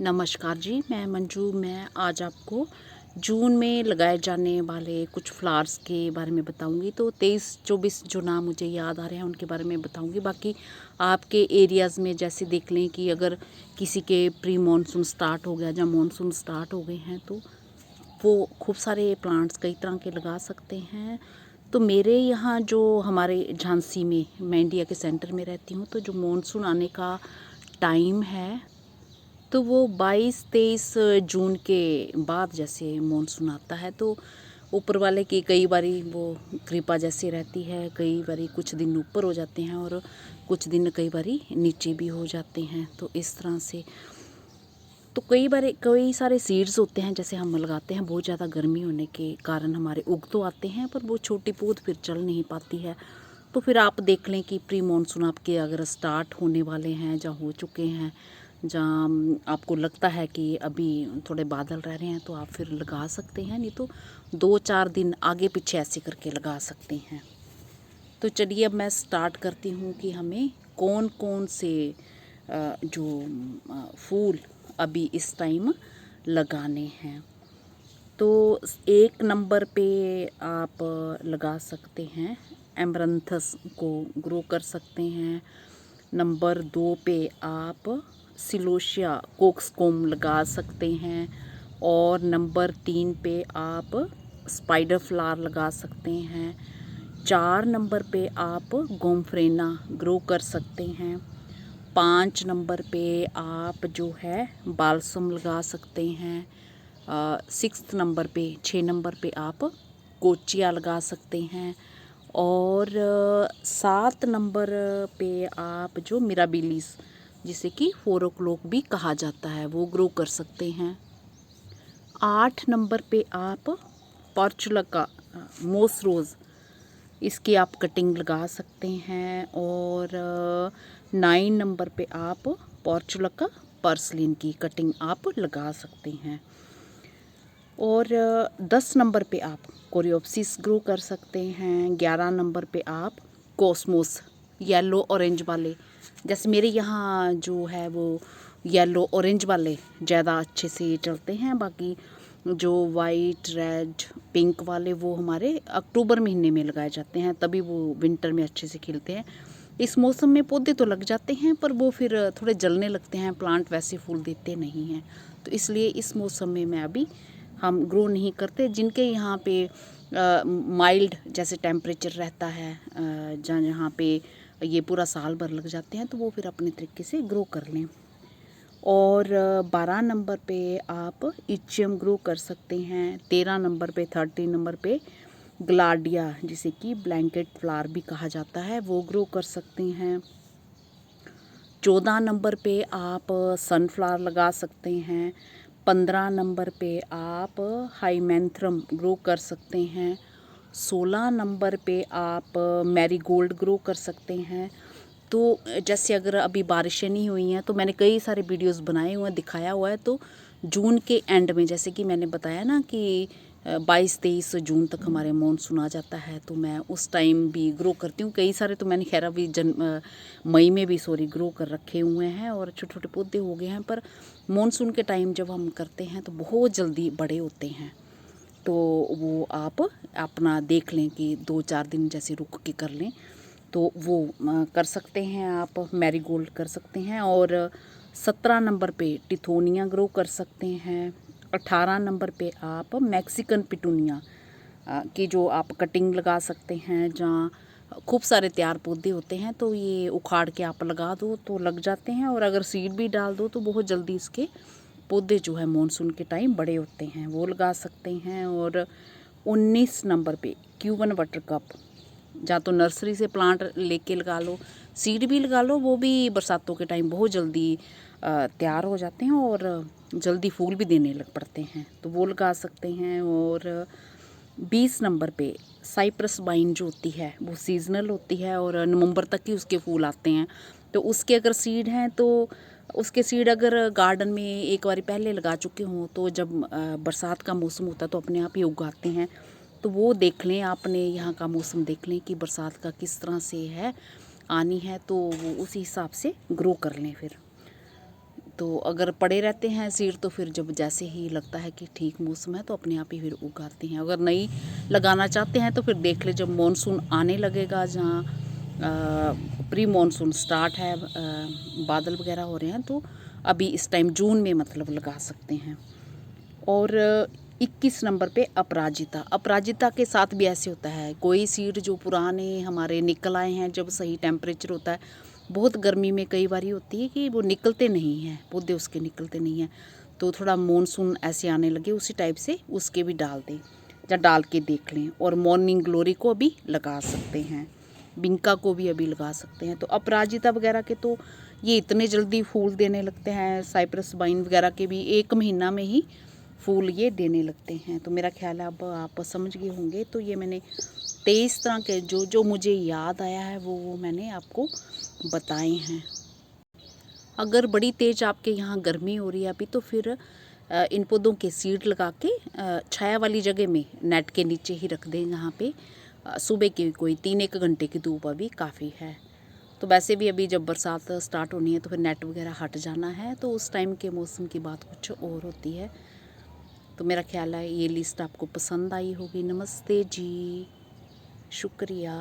नमस्कार जी, मैं मंजू। मैं आज आपको जून में लगाए जाने वाले कुछ फ्लावर्स के बारे में बताऊंगी। तो 23-24 जो नाम मुझे याद आ रहे हैं उनके बारे में बताऊंगी। बाकी आपके एरियाज़ में जैसे देख लें कि अगर किसी के प्री मानसून स्टार्ट हो गया या मानसून स्टार्ट हो गए हैं तो वो खूब सारे प्लांट्स कई तरह के लगा सकते हैं। तो मेरे यहाँ जो हमारे झांसी में, मैं इंडिया के सेंटर में रहती हूँ, तो जो मानसून आने का टाइम है तो वो 22-23 जून के बाद जैसे मानसून आता है तो ऊपर वाले की कई बारी वो कृपा जैसी रहती है। कई बारी कुछ दिन ऊपर हो जाते हैं और कुछ दिन कई बारी नीचे भी हो जाते हैं। तो इस तरह से तो कई सारे सीड्स होते हैं जैसे हम लगाते हैं। बहुत ज़्यादा गर्मी होने के कारण हमारे उग तो आते हैं पर वो छोटी पौध फिर चल नहीं पाती है। तो फिर आप देख लें कि प्री मानसून आपके अगर स्टार्ट होने वाले हैं या हो चुके हैं, जहाँ आपको लगता है कि अभी थोड़े बादल रह रहे हैं, तो आप फिर लगा सकते हैं। नहीं तो 2-4 दिन आगे पीछे ऐसे करके लगा सकते हैं। तो चलिए अब मैं स्टार्ट करती हूँ कि हमें कौन कौन से जो फूल अभी इस टाइम लगाने हैं। तो 1 नंबर पे आप लगा सकते हैं एमरंथस को, ग्रो कर सकते हैं। नंबर 2 पे आप सिलोशिया कोक्सकोम लगा सकते हैं। और नंबर 3 पे आप स्पाइडर फ्लावर लगा सकते हैं। 4 नंबर पे आप गोमफ्रेना ग्रो कर सकते हैं। 5 नंबर पे आप जो है बालसम लगा सकते हैं। 6 नंबर पे आप कोचिया लगा सकते हैं। और 7 नंबर पे आप जो मिराबिलिस, जिसे कि 4 o'clock भी कहा जाता है, वो ग्रो कर सकते हैं। 8 नंबर पे आप पोर्चुलका मोस रोज़, इसकी आप कटिंग लगा सकते हैं। और 9 नंबर पे आप पोर्चुलका पर्सलिन की कटिंग आप लगा सकते हैं। और 10 नंबर पे आप कोरियोप्सिस ग्रो कर सकते हैं। 11 नंबर पे आप कॉस्मोस येलो ऑरेंज वाले, जैसे मेरे यहाँ जो है वो येलो ऑरेंज वाले ज़्यादा अच्छे से चलते हैं। बाकी जो वाइट रेड पिंक वाले वो हमारे अक्टूबर महीने में लगाए जाते हैं, तभी वो विंटर में अच्छे से खिलते हैं। इस मौसम में पौधे तो लग जाते हैं पर वो फिर थोड़े जलने लगते हैं, प्लांट वैसे फूल देते नहीं हैं। तो इसलिए इस मौसम में मैं अभी हम ग्रो नहीं करते। जिनके यहाँ पे माइल्ड जैसे टेम्परेचर रहता है, जहाँ पे ये पूरा साल भर लग जाते हैं, तो वो फिर अपने तरीके से ग्रो कर लें। और 12 नंबर पे आप इचियम ग्रो कर सकते हैं। 13 नंबर पे 13 नंबर पे ग्लाडिया, जिसे कि ब्लैंकेट फ्लावर भी कहा जाता है, वो ग्रो कर सकते हैं। 14 नंबर पे आप सनफ्लावर लगा सकते हैं। 15 नंबर पे आप हाइमेंथ्रम ग्रो कर सकते हैं। 16 नंबर पे आप मैरीगोल्ड ग्रो कर सकते हैं। तो जैसे अगर अभी बारिशें नहीं हुई हैं तो मैंने कई सारे वीडियोस बनाए हुए हैं, दिखाया हुआ है। तो जून के एंड में, जैसे कि मैंने बताया ना कि 22-23 जून तक हमारे मानसून आ जाता है, तो मैं उस टाइम भी ग्रो करती हूँ। कई सारे तो मैंने खैर अभी मई में भी ग्रो कर रखे हुए हैं और छोटे छोटे पौधे हो गए हैं। पर मानसून के टाइम जब हम करते हैं तो बहुत जल्दी बड़े होते हैं। तो वो आप अपना देख लें कि 2-4 दिन जैसे रुक के कर लें, तो वो कर सकते हैं। आप मैरीगोल्ड कर सकते हैं। और 17 नंबर पे टिथोनिया ग्रो कर सकते हैं। 18 नंबर पे आप मैक्सिकन पिटूनिया की जो आप कटिंग लगा सकते हैं। जहाँ खूब सारे तैयार पौधे होते हैं तो ये उखाड़ के आप लगा दो तो लग जाते हैं, और अगर सीड भी डाल दो तो बहुत जल्दी इसके पौधे जो है मानसून के टाइम बड़े होते हैं, वो लगा सकते हैं। और 19 नंबर पे क्यूबन वाटर कप, या तो नर्सरी से प्लांट लेके लगा लो, सीड भी लगा लो, वो भी बरसातों के टाइम बहुत जल्दी तैयार हो जाते हैं और जल्दी फूल भी देने लग पड़ते हैं, तो वो लगा सकते हैं। और 20 नंबर पे साइप्रस वाइन जो होती है वो सीजनल होती है और नवंबर तक ही उसके फूल आते हैं। तो उसके अगर सीड हैं तो उसके सीड अगर गार्डन में एक बार पहले लगा चुके हों तो जब बरसात का मौसम होता है तो अपने आप ही उगाते हैं। तो वो देख लें, आपने यहाँ का मौसम देख लें कि बरसात का किस तरह से है आनी है, तो वो उसी हिसाब से ग्रो कर लें फिर। तो अगर पड़े रहते हैं सीड तो फिर जब जैसे ही लगता है कि ठीक मौसम है तो अपने आप ही फिर उगाते हैं। अगर नहीं लगाना चाहते हैं तो फिर देख ले जब मॉनसून आने लगेगा, जहाँ प्री मॉनसून स्टार्ट है, बादल वगैरह हो रहे हैं, तो अभी इस टाइम जून में मतलब लगा सकते हैं। और 21 नंबर पे अपराजिता। अपराजिता के साथ भी ऐसे होता है, कोई सीड जो पुराने हमारे निकल आए हैं, जब सही टेम्परेचर होता है, बहुत गर्मी में कई बार होती है कि वो निकलते नहीं हैं, पौधे उसके निकलते नहीं हैं, तो थोड़ा मानसून ऐसे आने लगे उसी टाइप से उसके भी डाल दें या डाल के देख लें। और मॉर्निंग ग्लोरी को अभी लगा सकते हैं, बिंका को भी अभी लगा सकते हैं। तो अपराजिता वगैरह के तो ये इतने जल्दी फूल देने लगते हैं, साइप्रस वाइन वगैरह के भी 1 महीना में ही फूल ये देने लगते हैं। तो मेरा ख्याल है अब आप समझ गए होंगे। तो ये मैंने 23 तरह के जो मुझे याद आया है वो मैंने आपको बताए हैं। अगर बड़ी तेज़ आपके यहाँ गर्मी हो रही है अभी, तो फिर इन पौधों के सीड लगा के छाया वाली जगह में नेट के नीचे ही रख दें, जहाँ पे सुबह की कोई 3-1 घंटे की धूप अभी काफ़ी है। तो वैसे भी अभी जब बरसात स्टार्ट होनी है तो फिर नेट वगैरह हट जाना है, तो उस टाइम के मौसम की बात कुछ और होती है। तो मेरा ख्याल है ये लिस्ट आपको पसंद आई होगी। नमस्ते जी, शुक्रिया।